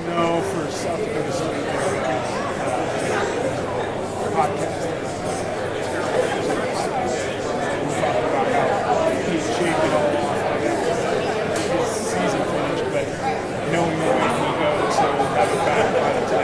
No, for South Dakota State podcast. We talked about how he's shaking all off his season finish, but knowing the way he goes, he'll have it back by the time.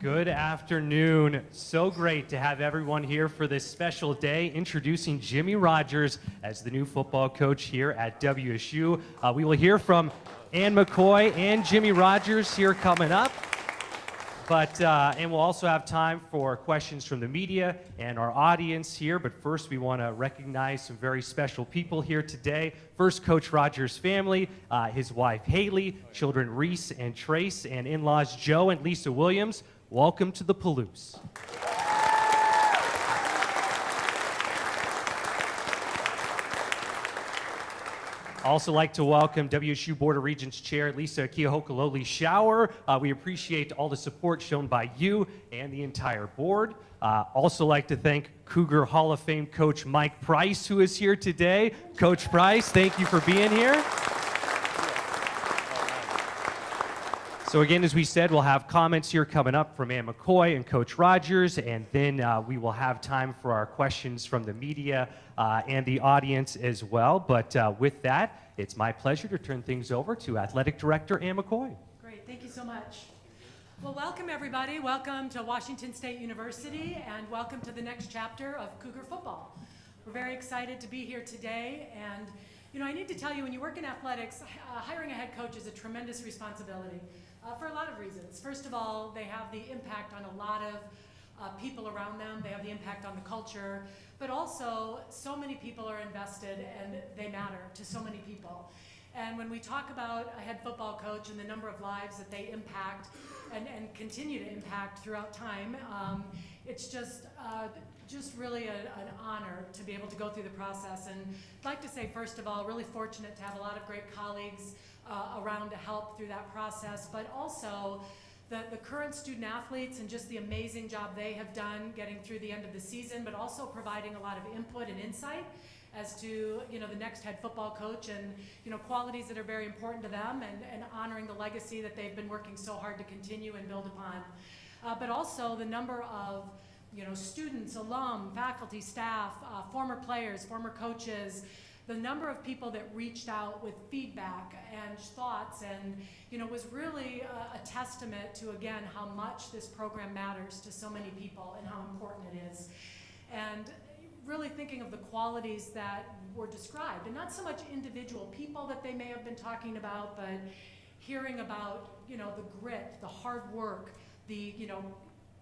Good afternoon. So great to have everyone here for this special day, introducing Jimmy Rogers as the new football coach here at WSU. We will hear from Ann McCoy and Jimmy Rogers here coming up. And we'll also have time for questions from the media and our audience here. But first, we want to recognize some very special people here today. First, Coach Rogers' family, his wife Haley, children Reese and Trace, and in-laws Joe and Lisa Williams. Welcome to the Palouse. Also like to welcome WSU Board of Regents Chair Lisa Keohokalole-Shower. We appreciate all the support shown by you and the entire board. Also like to thank Cougar Hall of Fame coach Mike Price, who is here today. Coach Price, thank you for being here. So again, as we said, we'll have comments here coming up from Ann McCoy and Coach Rogers, and then we will have time for our questions from the media and the audience as well. But with that, it's my pleasure to turn things over to Athletic Director Ann McCoy. Great, thank you so much. Well, welcome everybody. Welcome to Washington State University, and welcome to the next chapter of Cougar football. We're very excited to be here today, and you know, I need to tell you, when you work in athletics, hiring a head coach is a tremendous responsibility. For a lot of reasons. First of all, they have the impact on a lot of people around them. They have the impact on the culture, but also so many people are invested and they matter to so many people. And when we talk about a head football coach and the number of lives that they impact and continue to impact throughout time, it's just really an honor to be able to go through the process. And I'd like to say, first of all, really fortunate to have a lot of great colleagues around to help through that process, but also the current student athletes and just the amazing job they have done getting through the end of the season, but also providing a lot of input and insight as to, you know, the next head football coach and, you know, qualities that are very important to them, and honoring the legacy that they've been working so hard to continue and build upon. But also the number of, you know, students, alum, faculty, staff, former players, former coaches, the number of people that reached out with feedback and thoughts, and you know, was really a testament to, again, how much this program matters to so many people and how important it is. And really thinking of the qualities that were described, and not so much individual people that they may have been talking about, but hearing about, you know, the grit, the hard work, the, you know,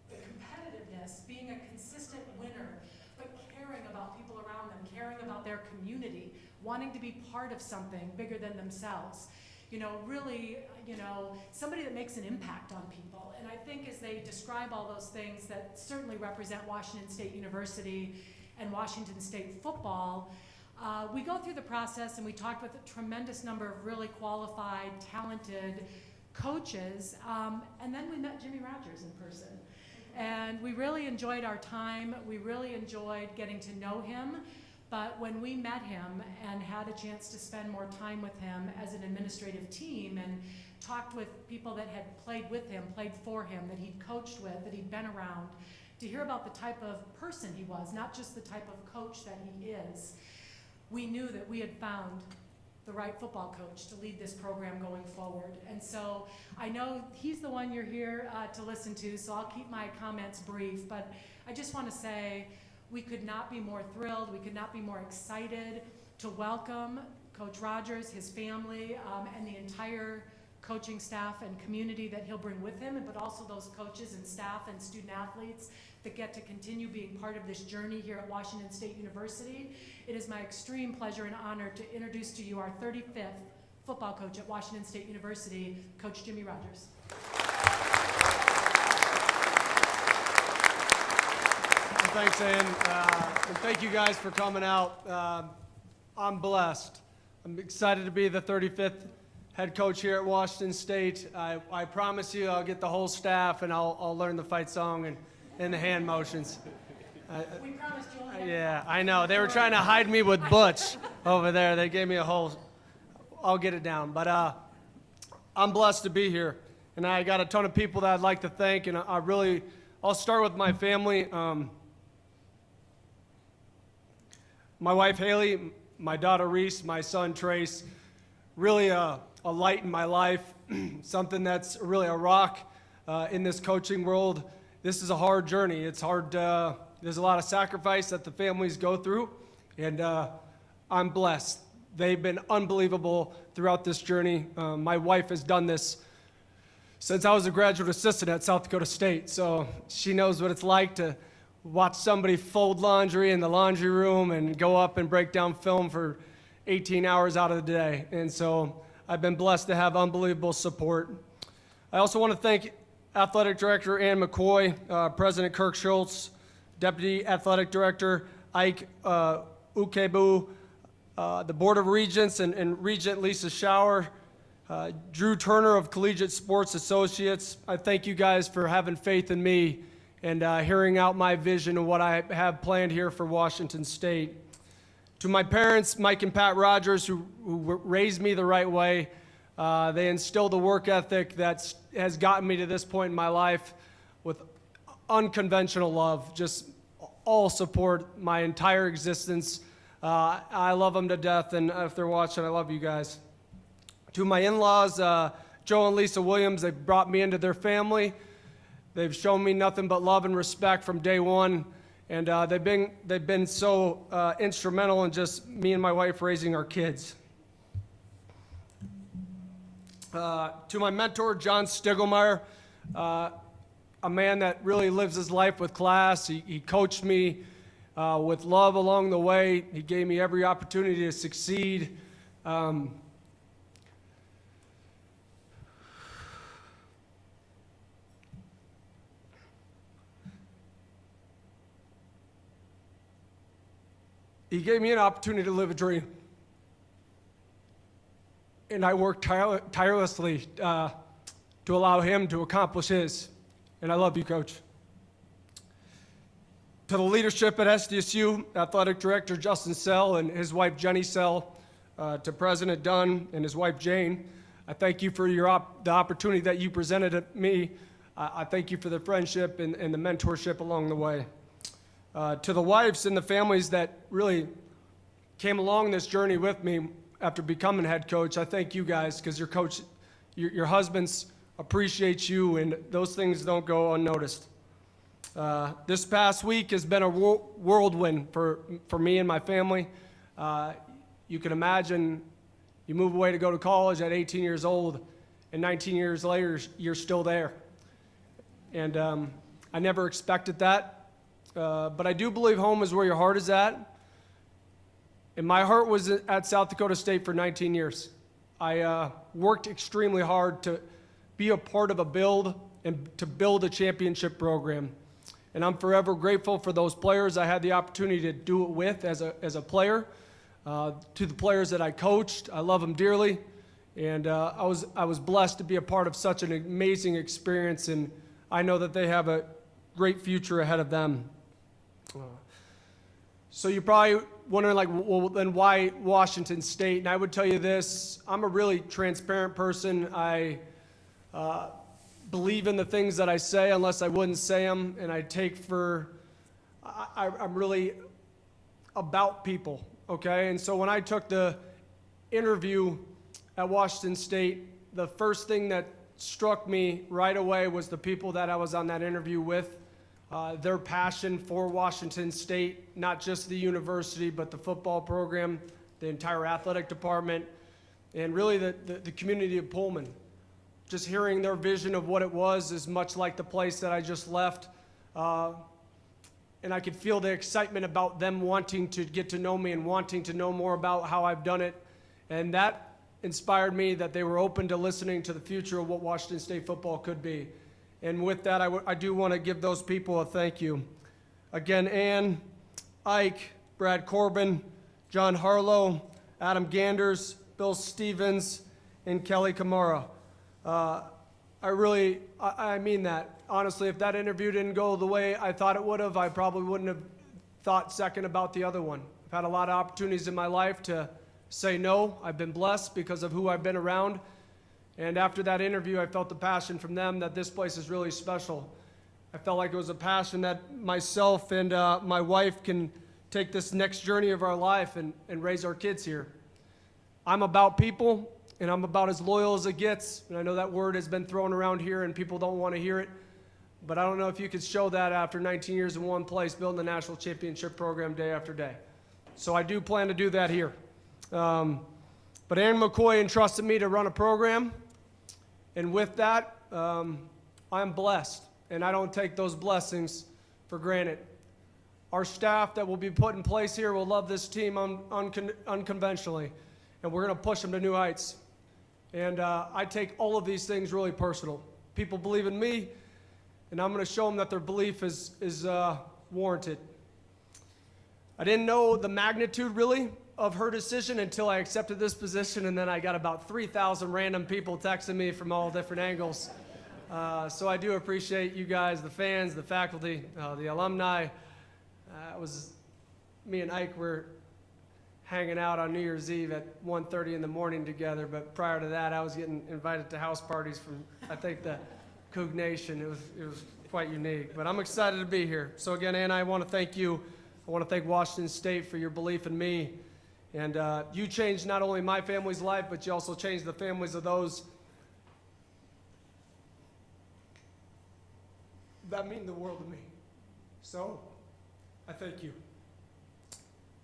the competitiveness, being a consistent winner, but caring about people around them, caring about their community, wanting to be part of something bigger than themselves. You know, really, you know, somebody that makes an impact on people. And I think as they describe all those things that certainly represent Washington State University and Washington State football, we go through the process and we talked with a tremendous number of really qualified, talented coaches, and then we met Jimmy Rogers in person. And we really enjoyed our time. We really enjoyed getting to know him. But when we met him and had a chance to spend more time with him as an administrative team and talked with people that had played with him, played for him, that he'd coached with, that he'd been around, to hear about the type of person he was, not just the type of coach that he is, we knew that we had found the right football coach to lead this program going forward. And so I know he's the one you're here to listen to, so I'll keep my comments brief, but I just want to say we could not be more thrilled, we could not be more excited to welcome Coach Rogers, his family, and the entire coaching staff and community that he'll bring with him, but also those coaches and staff and student athletes that get to continue being part of this journey here at Washington State University. It is my extreme pleasure and honor to introduce to you our 35th football coach at Washington State University, Coach Jimmy Rogers. Well, thanks, Ann. And thank you guys for coming out. I'm blessed. I'm excited to be the 35th head coach here at Washington State. I promise you I'll get the whole staff and I'll learn the fight song and the hand motions. We promised you only. Yeah, I know. They were trying to hide me with Butch over there. They gave me a whole, I'll get it down. But I'm blessed to be here. And I got a ton of people that I'd like to thank. And I'll start with my family. My wife, Haley, my daughter, Reese, my son, Trace, really a light in my life, something that's really a rock in this coaching world. This is a hard journey. It's hard. There's a lot of sacrifice that the families go through, and I'm blessed. They've been unbelievable throughout this journey. My wife has done this since I was a graduate assistant at South Dakota State, so she knows what it's like to watch somebody fold laundry in the laundry room and go up and break down film for 18 hours out of the day. And so I've been blessed to have unbelievable support. I also want to thank Athletic Director Ann McCoy, President Kirk Schultz, Deputy Athletic Director Ike Ukebu, the Board of Regents and Regent Lisa Schauer, Drew Turner of Collegiate Sports Associates. I thank you guys for having faith in me and hearing out my vision of what I have planned here for Washington State. To my parents, Mike and Pat Rogers, who raised me the right way, they instilled a work ethic that has gotten me to this point in my life with unconventional love, just all support my entire existence. I love them to death, and if they're watching, I love you guys. To my in-laws, Joe and Lisa Williams, they brought me into their family. They've shown me nothing but love and respect from day one, and they've been so instrumental in just me and my wife raising our kids. To my mentor, John Stiglmeyer, a man that really lives his life with class. He coached me with love along the way. He gave me every opportunity to succeed. He gave me an opportunity to live a dream. And I worked tirelessly to allow him to accomplish his. And I love you, Coach. To the leadership at SDSU, Athletic Director Justin Sell and his wife Jenny Sell, to President Dunn and his wife Jane, I thank you for the opportunity that you presented at me. I thank you for the friendship and the mentorship along the way. To the wives and the families that really came along this journey with me after becoming head coach, I thank you guys, because your husbands appreciate you, and those things don't go unnoticed. This past week has been a whirlwind for me and my family. You can imagine you move away to go to college at 18 years old, and 19 years later, you're still there. And I never expected that. But I do believe home is where your heart is at. And my heart was at South Dakota State for 19 years. I worked extremely hard to be a part of a build and to build a championship program. And I'm forever grateful for those players I had the opportunity to do it with as a player. To the players that I coached, I love them dearly. And I was blessed to be a part of such an amazing experience, and I know that they have a great future ahead of them. So you're probably wondering, like, well, then why Washington State? And I would tell you this: I'm a really transparent person. I believe in the things that I say, unless I wouldn't say them, and I'm really about people. Okay, and so when I took the interview at Washington State, the first thing that struck me right away was the people that I was on that interview with. Their passion for Washington State, not just the university, but the football program, the entire athletic department, and really the community of Pullman. Just hearing their vision of what it was is much like the place that I just left. And I could feel the excitement about them wanting to get to know me and wanting to know more about how I've done it. And that inspired me that they were open to listening to the future of what Washington State football could be. And with that, I do want to give those people a thank you. Again, Ann, Ike, Brad Corbin, John Harlow, Adam Ganders, Bill Stevens, and Kelly Kamara. I mean that. Honestly, if that interview didn't go the way I thought it would have, I probably wouldn't have thought second about the other one. I've had a lot of opportunities in my life to say no. I've been blessed because of who I've been around. And after that interview, I felt the passion from them that this place is really special. I felt like it was a passion that myself and my wife can take this next journey of our life and raise our kids here. I'm about people, and I'm about as loyal as it gets. And I know that word has been thrown around here and people don't want to hear it, but I don't know if you could show that after 19 years in one place, building the national championship program day after day. So I do plan to do that here. But Aaron McCoy entrusted me to run a program, and with that, I'm blessed, and I don't take those blessings for granted. Our staff that will be put in place here will love this team unconventionally, and we're going to push them to new heights. And I take all of these things really personal. People believe in me, and I'm going to show them that their belief is warranted. I didn't know the magnitude, really, of her decision until I accepted this position, and then I got about 3,000 random people texting me from all different angles. So I do appreciate you guys, the fans, the faculty, the alumni. Me and Ike were hanging out on New Year's Eve at 1:30 in the morning together, but prior to that, I was getting invited to house parties from, I think, the Coug Nation. It was quite unique, but I'm excited to be here. So again, Anna, I want to thank you. I want to thank Washington State for your belief in me. And you changed not only my family's life, but you also changed the families of those that mean the world to me. So I thank you.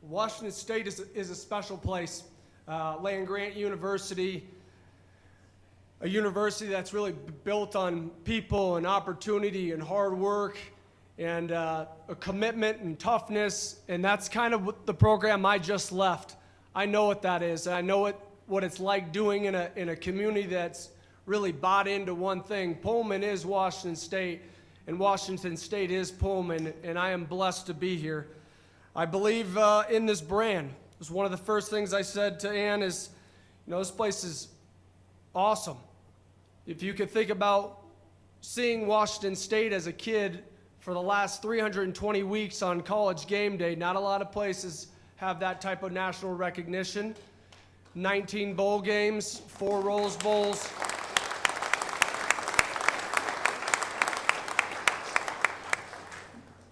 Washington State is a special place. Land-Grant University, a university that's really built on people and opportunity and hard work and a commitment and toughness, and that's kind of what the program I just left. I know what that is. I know what it's like doing in a community that's really bought into one thing. Pullman is Washington State, and Washington State is Pullman, and I am blessed to be here. I believe in this brand. It was one of the first things I said to Ann is, this place is awesome. If you could think about seeing Washington State as a kid for the last 320 weeks on College game day, not a lot of places have that type of national recognition. 19 bowl games, 4 Rose Bowls.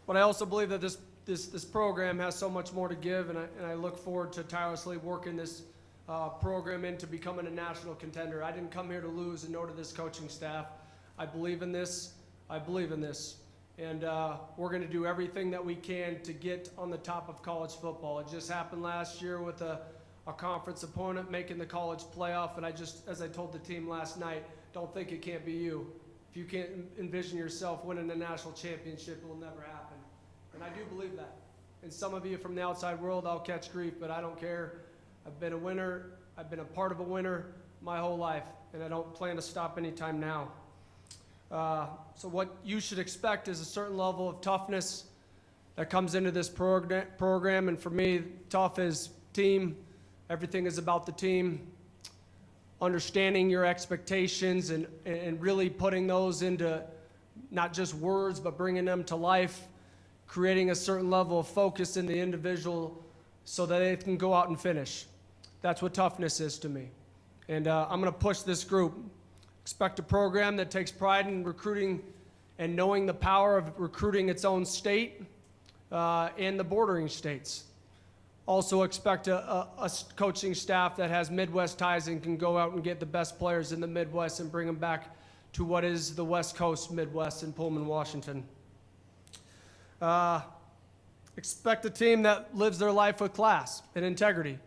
But I also believe that this program has so much more to give, and I look forward to tirelessly working this program into becoming a national contender. I didn't come here to lose, and nor to this coaching staff. I believe in this. I believe in this. And we're going to do everything that we can to get on the top of college football. It just happened last year with a conference opponent making the college playoff, and as I told the team last night, don't think it can't be you. If you can't envision yourself winning a national championship, it will never happen. And I do believe that. And some of you from the outside world, I'll catch grief, but I don't care. I've been a winner. I've been a part of a winner my whole life, and I don't plan to stop anytime now. So what you should expect is a certain level of toughness that comes into this program. And for me, tough is team. Everything is about the team. Understanding your expectations and really putting those into not just words, but bringing them to life. Creating a certain level of focus in the individual so that they can go out and finish. That's what toughness is to me. And I'm going to push this group. Expect a program that takes pride in recruiting and knowing the power of recruiting its own state and the bordering states. Also expect a coaching staff that has Midwest ties and can go out and get the best players in the Midwest and bring them back to what is the West Coast Midwest in Pullman, Washington. Expect a team that lives their life with class and integrity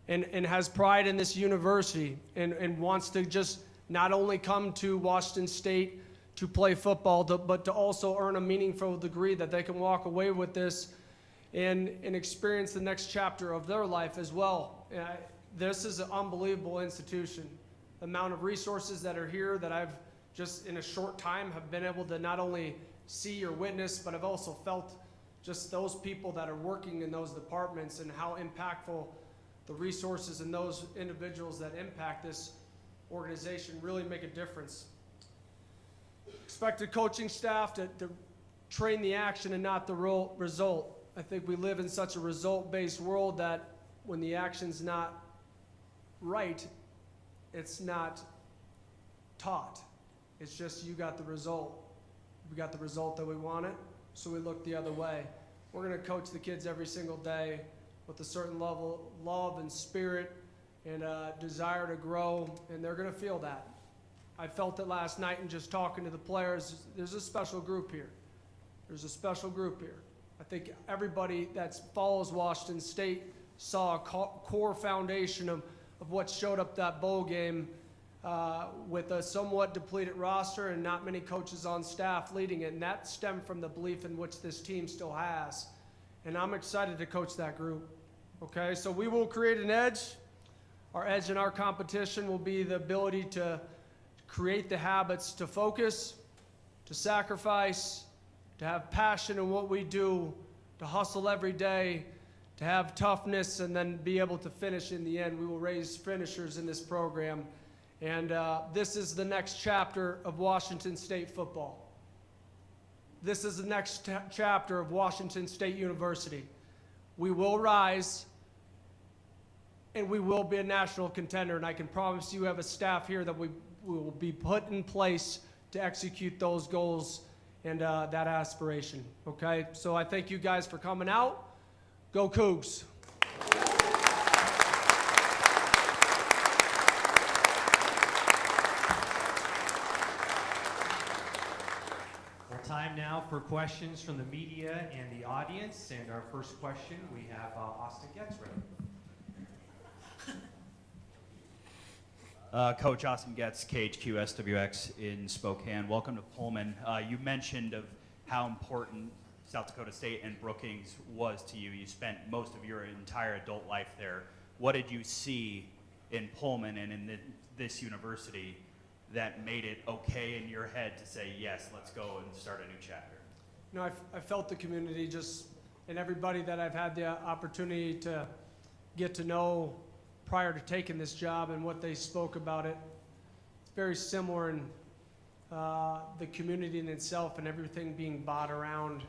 and has pride in this university and wants to just not only come to Washington State to play football, but to also earn a meaningful degree that they can walk away with this and experience the next chapter of their life as well. This is an unbelievable institution. The amount of resources that are here that I've just in a short time have been able to not only see or witness, but I've also felt just those people that are working in those departments and how impactful the resources and those individuals that impact this organization really make a difference. Expect a coaching staff to train the action and not the result. I think we live in such a result-based world that when the action's not right, it's not taught. It's just you got the result. We got the result that we wanted, so we look the other way. We're going to coach the kids every single day with a certain level of love and spirit and a desire to grow, and they're going to feel that. I felt it last night in just talking to the players. There's a special group here. There's a special group here. I think everybody that follows Washington State saw a core foundation of what showed up that bowl game with a somewhat depleted roster and not many coaches on staff leading it. And that stemmed from the belief in which this team still has. And I'm excited to coach that group. Okay, so we will create an edge. Our edge in our competition will be the ability to create the habits to focus, to sacrifice, to have passion in what we do, to hustle every day, to have toughness, and then be able to finish in the end. We will raise finishers in this program. And this is the next chapter of Washington State football. This is the next chapter of Washington State University. We will rise, and we will be a national contender. And I can promise you have a staff here that we will be put in place to execute those goals and that aspiration, okay? So I thank you guys for coming out. Go Cougs. Well, time now for questions from the media and the audience. And our first question, we have Austin Getz ready. Coach Austin Getz, KHQ SWX in Spokane. Welcome to Pullman. You mentioned of how important South Dakota State and Brookings was to you. You spent most of your entire adult life there. What did you see in Pullman and in this university that made it okay in your head to say, yes, let's go and start a new chapter? You know, I felt the community just, and everybody that I've had the opportunity to get to know prior to taking this job and what they spoke about it. It's very similar in the community in itself and everything being bought around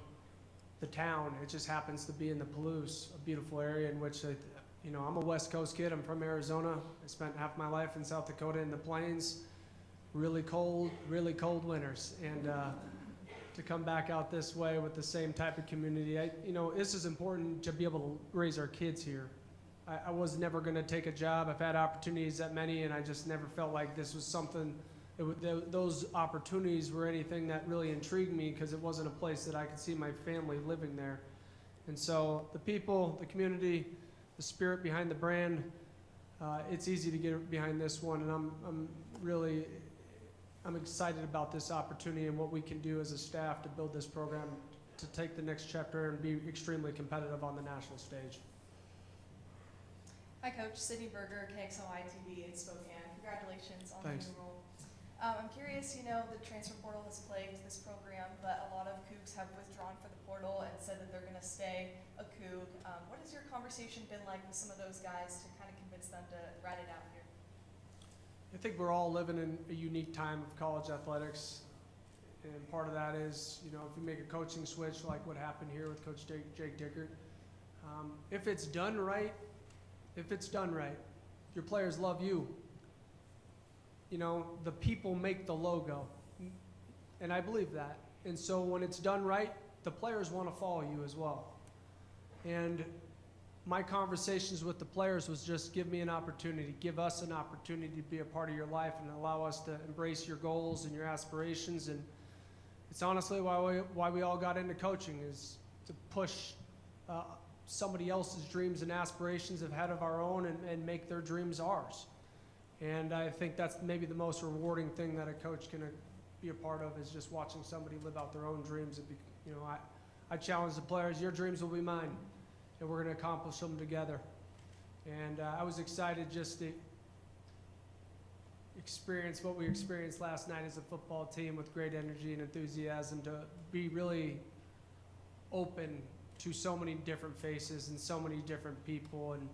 the town. It just happens to be in the Palouse, a beautiful area in which, I'm a West Coast kid. I'm from Arizona. I spent half my life in South Dakota in the plains. Really cold winters. And to come back out this way with the same type of community, this is important to be able to raise our kids here. I was never going to take a job. I've had opportunities at many, and I just never felt like this was something, those opportunities were anything that really intrigued me because it wasn't a place that I could see my family living there. And so the people, the community, the spirit behind the brand, it's easy to get behind this one, and I'm excited about this opportunity and what we can do as a staff to build this program to take the next chapter and be extremely competitive on the national stage. Hi, Coach. Sydney Berger, KXLY TV in Spokane. Congratulations on Thanks. the new role. I'm curious, the transfer portal has plagued this program, but a lot of Cougs have withdrawn for the portal and said that they're going to stay a Coug. What has your conversation been like with some of those guys to kind of convince them to ride it out here? I think we're all living in a unique time of college athletics, and part of that is, if you make a coaching switch like what happened here with Coach Jake Dickert, if it's done right, your players love you. The people make the logo, and I believe that. And so when it's done right, the players want to follow you as well. And my conversations with the players was just give me an opportunity, give us an opportunity to be a part of your life and allow us to embrace your goals and your aspirations. And it's honestly why we all got into coaching, is to push somebody else's dreams and aspirations ahead of our own and make their dreams ours. And I think that's maybe the most rewarding thing that a coach can be a part of, is just watching somebody live out their own dreams. I challenge the players, your dreams will be mine, and we're going to accomplish them together. And I was excited just to experience what we experienced last night as a football team with great energy and enthusiasm, to be really open to so many different faces and so many different people. And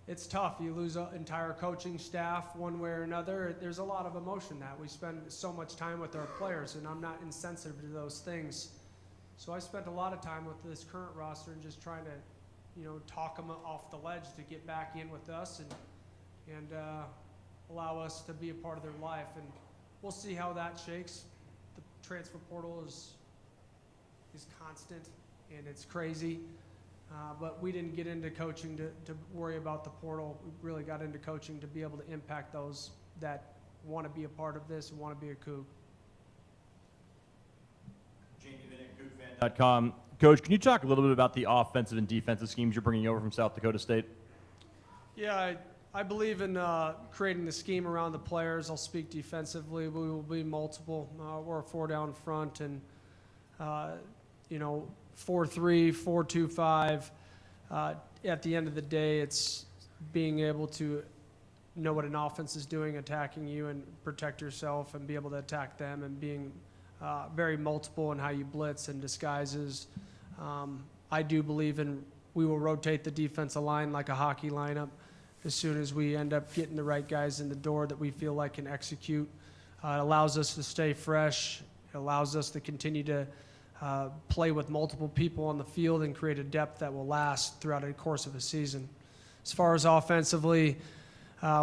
it's tough. You lose an entire coaching staff one way or another. There's a lot of emotion that we spend so much time with our players, and I'm not insensitive to those things. So I spent a lot of time with this current roster and just trying to, talk them off the ledge to get back in with us and allow us to be a part of their life. And we'll see how that shakes. The transfer portal is constant, and it's crazy. But we didn't get into coaching to worry about the portal. We really got into coaching to be able to impact those that want to be a part of this and want to be a Coug. .com. Coach, can you talk a little bit about the offensive and defensive schemes you're bringing over from South Dakota State? Yeah, I believe in creating the scheme around the players. I'll speak defensively. We will be multiple. We're a 4-down front and, 4-3, 4-2-5. At the end of the day, it's being able to know what an offense is doing, attacking you, and protect yourself and be able to attack them, and being very multiple in how you blitz and disguises. I do believe we will rotate the defensive line like a hockey lineup as soon as we end up getting the right guys in the door that we feel like can execute. It allows us to stay fresh. It allows us to continue to play with multiple people on the field and create a depth that will last throughout the course of a season. As far as offensively,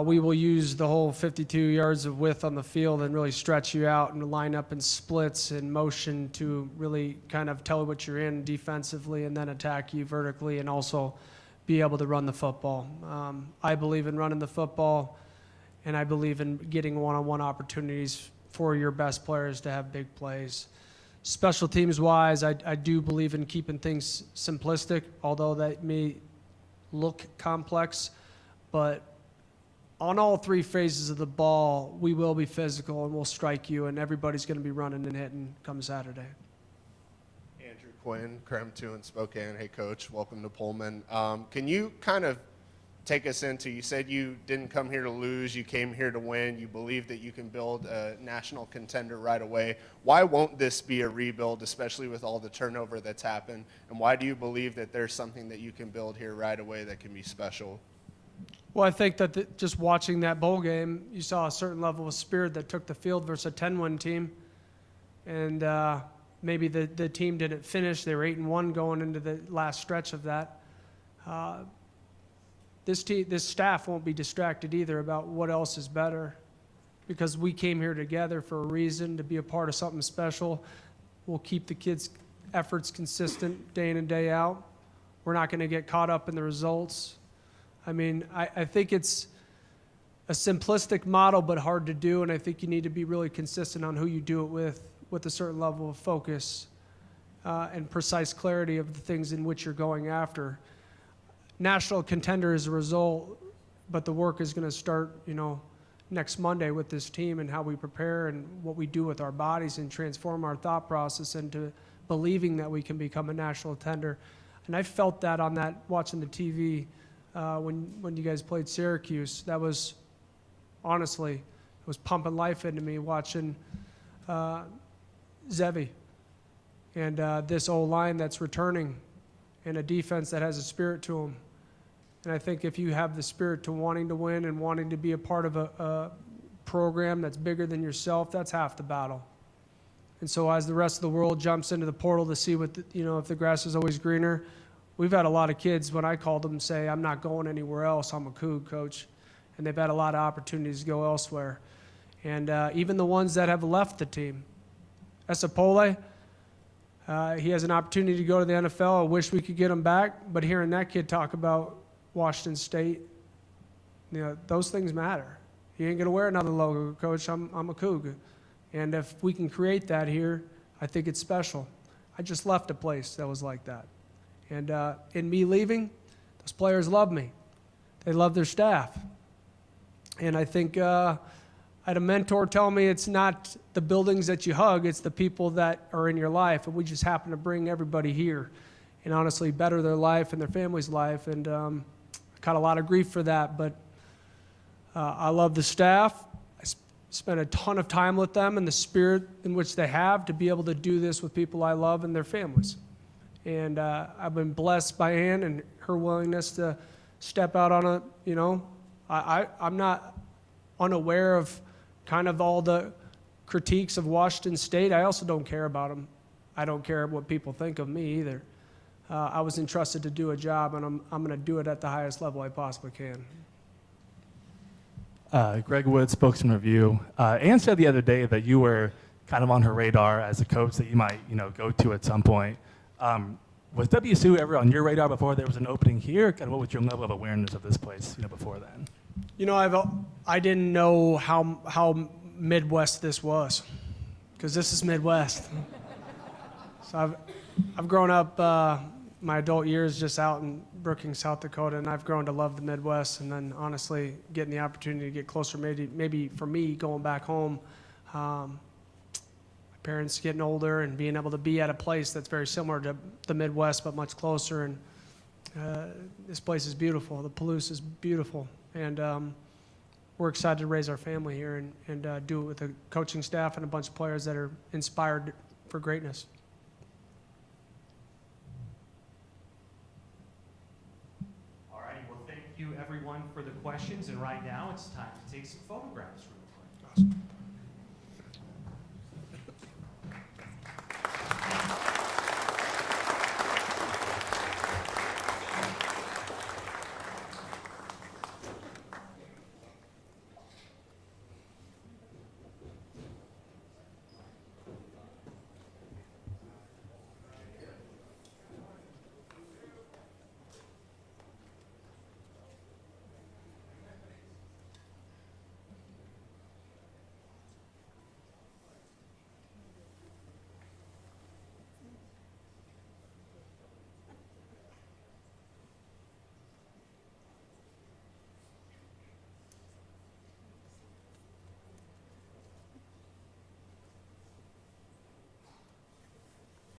we will use the whole 52 yards of width on the field and really stretch you out and line up in splits and motion to really kind of tell what you're in defensively and then attack you vertically and also be able to run the football. I believe in running the football, and I believe in getting one-on-one opportunities for your best players to have big plays. Special teams-wise, I do believe in keeping things simplistic, although that may look complex, but on all three phases of the ball, we will be physical and we'll strike you, and everybody's going to be running and hitting come Saturday. Andrew Quinn, Creme 2 in Spokane. Hey, Coach, welcome to Pullman. Can you kind of take us into, you said you didn't come here to lose, you came here to win, you believe that you can build a national contender right away. Why won't this be a rebuild, especially with all the turnover that's happened, and why do you believe that there's something that you can build here right away that can be special? Well, I think that just watching that bowl game, you saw a certain level of spirit that took the field versus a 10-win team. And maybe the team didn't finish. They were 8-1 going into the last stretch of that. This staff won't be distracted either about what else is better, because we came here together for a reason, to be a part of something special. We'll keep the kids' efforts consistent day in and day out. We're not going to get caught up in the results. I mean, I think it's a simplistic model, but hard to do, and I think you need to be really consistent on who you do it with a certain level of focus and precise clarity of the things in which you're going after. National contender is a result, but the work is going to start, next Monday with this team and how we prepare and what we do with our bodies and transform our thought process into believing that we can become a national contender. And I felt that on that, watching the TV, when you guys played Syracuse. That was, honestly, it was pumping life into me watching Zevi and this O-line that's returning and a defense that has a spirit to them. And I think if you have the spirit to wanting to win and wanting to be a part of a program that's bigger than yourself, that's half the battle. And so as the rest of the world jumps into the portal to see what, if the grass is always greener, we've had a lot of kids, when I called them, say, I'm not going anywhere else, I'm a Coug, Coach. And they've had a lot of opportunities to go elsewhere. And even the ones that have left the team. Esapole, he has an opportunity to go to the NFL. I wish we could get him back. But hearing that kid talk about Washington State, those things matter. He ain't going to wear another logo, Coach. I'm a Coug. And if we can create that here, I think it's special. I just left a place that was like that. And in me leaving, those players love me. They love their staff. And I think I had a mentor tell me it's not the buildings that you hug, it's the people that are in your life. And we just happen to bring everybody here and honestly better their life and their family's life. And I caught a lot of grief for that. But I love the staff. I spent a ton of time with them and the spirit in which they have to be able to do this with people I love and their families. And I've been blessed by Ann and her willingness to step out on I'm not unaware of kind of all the critiques of Washington State. I also don't care about them. I don't care what people think of me either. I was entrusted to do a job, and I'm going to do it at the highest level I possibly can. Greg Wood, spokesman review. Ann said the other day that you were kind of on her radar as a coach that you might, go to at some point. Was WSU ever on your radar before there was an opening here? Kind of what was your level of awareness of this place, before then? You know, I didn't know how Midwest this was, because this is Midwest. So I've grown up my adult years just out in Brookings, South Dakota, and I've grown to love the Midwest. And then honestly, getting the opportunity to get closer, maybe for me going back home, my parents getting older and being able to be at a place that's very similar to the Midwest but much closer. And this place is beautiful. The Palouse is beautiful. And we're excited to raise our family here and do it with a coaching staff and a bunch of players that are inspired for greatness. All righty, well, thank you everyone for the questions. And right now it's time to take some photographs real quick. Awesome.